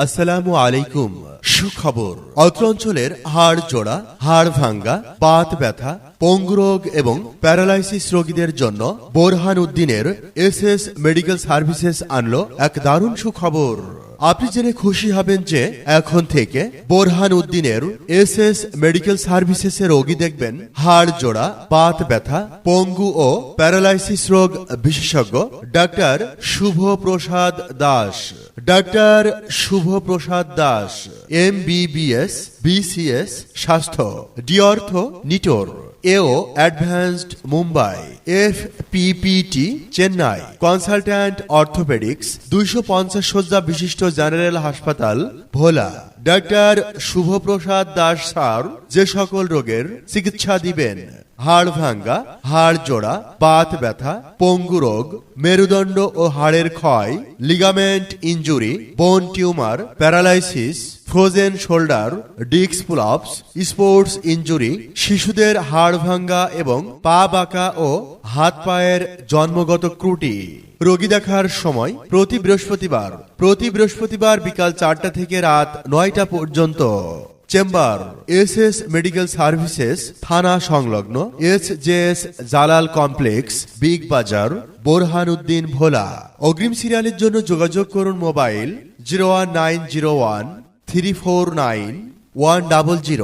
আসসালামু আলাইকুম। সুখবর, অত্র অঞ্চলের হাড় জোড়া, হাড় ভাঙ্গা, বাত ব্যথা, পঙ্গু রোগ এবং প্যারালাইসিস রোগীদের জন্য বোরহান উদ্দিনের এসএস মেডিকেল সার্ভিসেস আনলো এক দারুণ সুখবর। আপনি জেনে খুশি হবেন যে এখন থেকে বোরহান উদ্দিনের এসএস মেডিকেল সার্ভিসেসে রোগী দেখবেন হাড় জোড়া, বাত ব্যথা, পঙ্গু ও প্যারালাইসিস রোগ বিশেষজ্ঞ ডাক্তার শুভ প্রসাদ দাস। ডাক্তার শুভ প্রসাদ দাস MBBS BCS স্বাস্থ্য, ডি অর্থ নিটোর, এও advanced Mumbai, FPPT Chennai, consultant orthopaedics, 250 শয্যা বিশিষ্ট জেনারেল হাসপাতাল ভোলা। ডাক্তার শুভপ্রসাদ দাস স্যার যে সকল রোগের চিকিৎসা দিবেন: হাড় ভাঙ্গা, হাড় জোড়া, বাত ব্যথা, পঙ্গু রোগ, মেরুদণ্ড ও হাড়ের ক্ষয়, ligament injury, bone tumour, paralysis, frozen shoulder, disc prolapse, sports injury, শিশুদের হাড় ভাঙ্গা এবং পা বাঁকা ও হাত পায়ের জন্মগত ত্রুটি। রোগী দেখার সময় প্রতি বৃহস্পতিবার বিকাল 4টা থেকে রাত 9টা পর্যন্ত। চেম্বার এসএস মেডিকেল সার্ভিসেস, থানা সংলগ্ন, SJS জালাল কমপ্লেক্স, বিগ বাজার, বোরহান উদ্দিন ভোলা। অগ্রিম সিরিয়ালের জন্য যোগাযোগ করুন মোবাইল 01901 349 100।